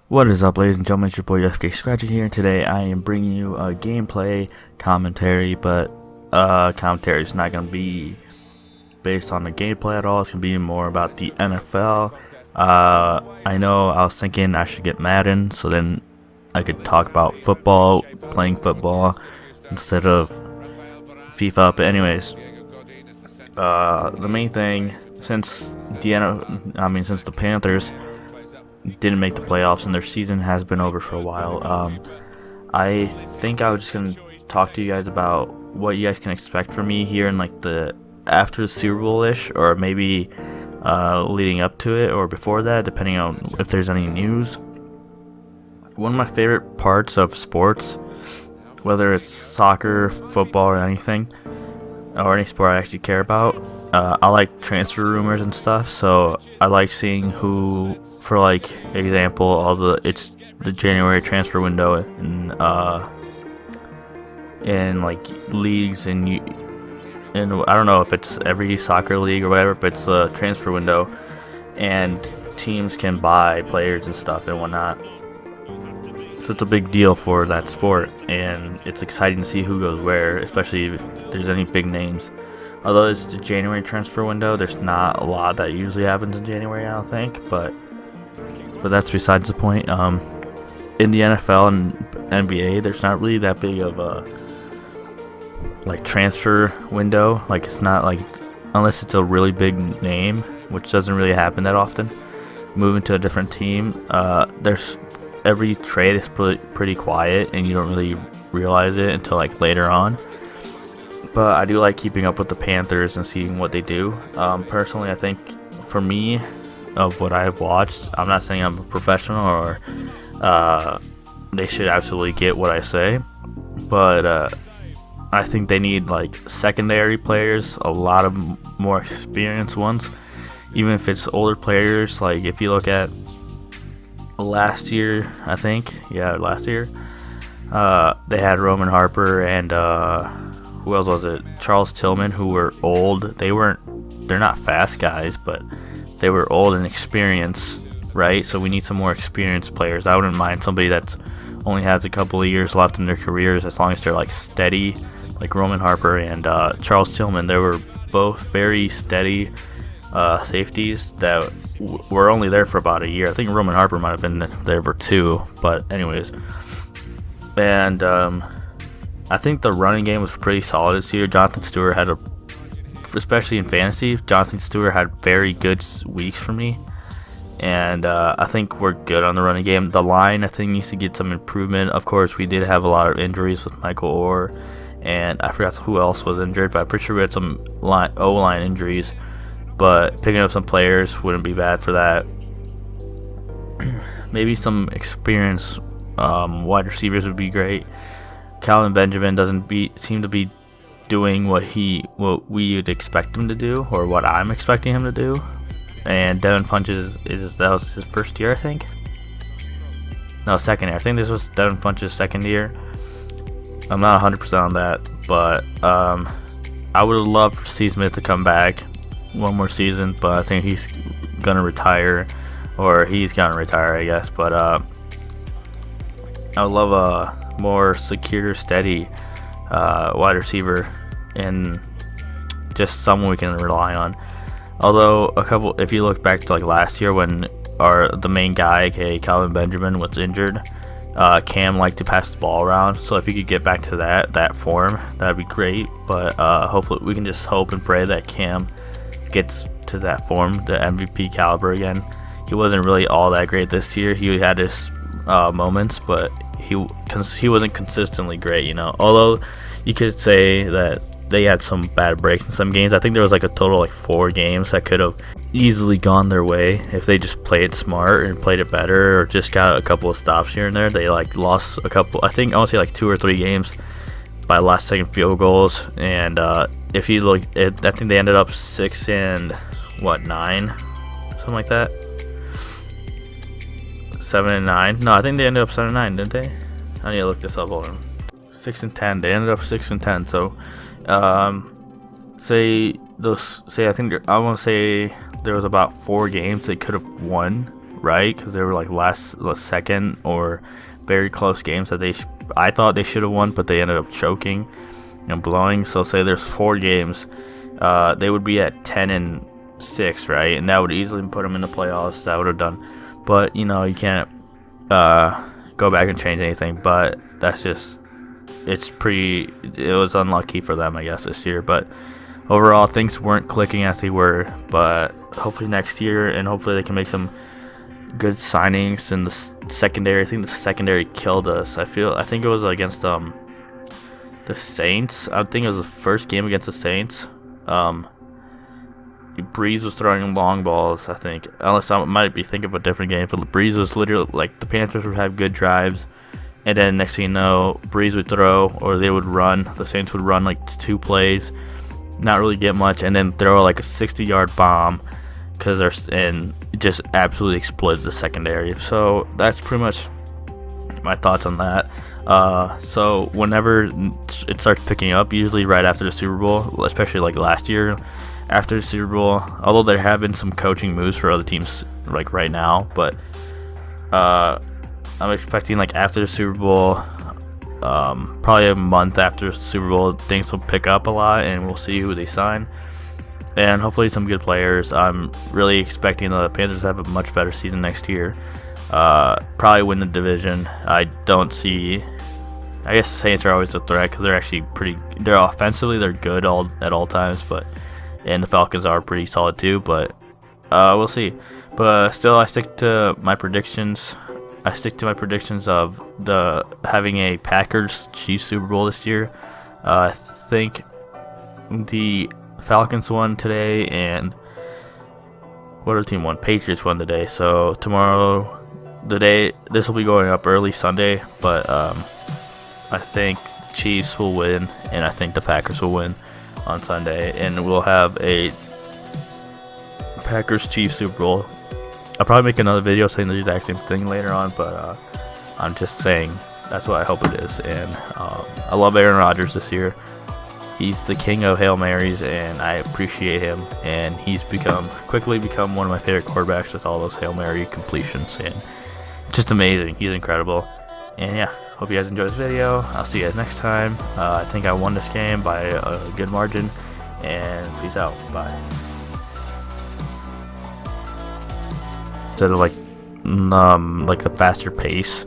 What is up, ladies and gentlemen? It's your boy Scratchy here. Today I am bringing you a gameplay commentary, but commentary is not going to be based on the gameplay at all. It's going to be more about the NFL. I know I was thinking I should get Madden, so then I could talk about football, playing football, instead of FIFA. But anyways, the main thing, since the Panthers didn't make the playoffs and their season has been over for a while, I think I was just gonna talk to you guys about what you guys can expect from me here in like the after the Super Bowl-ish, or maybe leading up to it or before that, depending on if there's any news. One of my favorite parts of sports, whether it's soccer, football, or anything, or any sport I actually care about, I like transfer rumors and stuff. So I like seeing who, for like example, it's the January transfer window in like leagues, and I don't know if it's every soccer league or whatever, but it's a transfer window, and teams can buy players and stuff and whatnot. So it's a big deal for that sport, and it's exciting to see who goes where, especially if there's any big names. Although it's the January transfer window, there's not a lot that usually happens in January, I don't think, but that's besides the point. In the NFL and NBA, there's not really that big of a like transfer window. Like, it's not like, unless it's a really big name, which doesn't really happen that often, moving to a different team. There's every trade is pretty quiet, and you don't really realize it until like later on. But I do like keeping up with the Panthers and seeing what they do. Personally, I think for me, of what I've watched, I'm not saying I'm a professional or they should absolutely get what I say, but I think they need like secondary players, a lot of more experienced ones, even if it's older players. Like, if you look at last year, they had Roman Harper and who else was it? Charles Tillman, who were old. They're not fast guys, but they were old and experienced, right? So we need some more experienced players. I wouldn't mind somebody that's only has a couple of years left in their careers, as long as they're like steady, like Roman Harper and Charles Tillman. They were both very steady safeties that were only there for about a year. I think Roman Harper might have been there for 2, but anyways. And I think the running game was pretty solid this year. Jonathan Stewart especially in fantasy, Jonathan Stewart had very good weeks for me. And I think we're good on the running game. The line, I think, needs to get some improvement. Of course, we did have a lot of injuries with Michael Orr, and I forgot who else was injured, but I'm pretty sure we had some O-line injuries. But picking up some players wouldn't be bad for that. Maybe some experienced wide receivers would be great. Calvin Benjamin doesn't seem to be doing what we would expect him to do, or what I'm expecting him to do. And Devin Funchess that was his first year, I think. No, second year. I think this was Devin Funchess' second year. I'm not 100% on that, but I would love for C. Smith to come back one more season, but I think he's gonna retire, or he's gonna retire, I guess. But I would love a more secure, steady wide receiver, and just someone we can rely on. Although if you look back to like last year, when the main guy, aka Calvin Benjamin, was injured, Cam liked to pass the ball around. So if you could get back to that form, that'd be great. But hopefully we can just hope and pray that Cam gets to that form, the MVP caliber again. He wasn't really all that great this year. He had his moments, but he wasn't consistently great, Although you could say that they had some bad breaks in some games. I think there was like a total like 4 games that could have easily gone their way if they just played smart and played it better, or just got a couple of stops here and there. They like lost a couple, I think I want to say like 2 or 3 games by last second field goals. And if you look at, I think they ended up 6-9, something like that. 7-9. No, I think they ended up 7-9, didn't they? I need to look this up. Hold on. 6-10. They ended up 6-10. So, I want to say there was about 4 games they could have won right, because they were like second or very close games that I thought they should have won, but they ended up choking and blowing. So say there's 4 games, they would be at 10-6, right, and that would easily put them in the playoffs. That would have done, but you can't go back and change anything. But that's just it was unlucky for them, I guess, this year. But overall, things weren't clicking as they were. But hopefully next year, and hopefully they can make some good signings in the secondary. I think the secondary killed us. I think it was against the Saints. I think it was the first game against the Saints. Breeze was throwing long balls, I think. Unless I might be thinking of a different game. But Breeze was literally like, the Panthers would have good drives, and then next thing you know, Breeze would throw, or they would run. The Saints would run like 2 plays, not really get much, and then throw like a 60-yard bomb, and it just absolutely exploded the secondary. So that's pretty much my thoughts on that. So whenever it starts picking up, usually right after the Super Bowl, especially like last year after the Super Bowl, although there have been some coaching moves for other teams like right now, but I'm expecting like after the Super Bowl, probably a month after the Super Bowl, things will pick up a lot, and we'll see who they sign, and hopefully some good players. I'm really expecting the Panthers to have a much better season next year. Probably win the division. I guess the Saints are always a threat because they're actually they're offensively, they're good at all times, and the Falcons are pretty solid too, but we'll see. But still, I stick to my predictions. Of having a Packers-Chiefs Super Bowl this year. I think the Falcons won today, and what other team won? Patriots won today. So tomorrow, this will be going up early Sunday, but I think the Chiefs will win, and I think the Packers will win on Sunday, and we'll have a Packers-Chiefs Super Bowl. I'll probably make another video saying the exact same thing later on, but I'm just saying that's what I hope it is. And I love Aaron Rodgers this year. He's the king of Hail Marys, and I appreciate him. And he's quickly become one of my favorite quarterbacks with all those Hail Mary completions, and just amazing. He's incredible. And yeah, hope you guys enjoyed this video. I'll see you guys next time. I think I won this game by a good margin, and peace out. Bye. Instead of like the faster pace,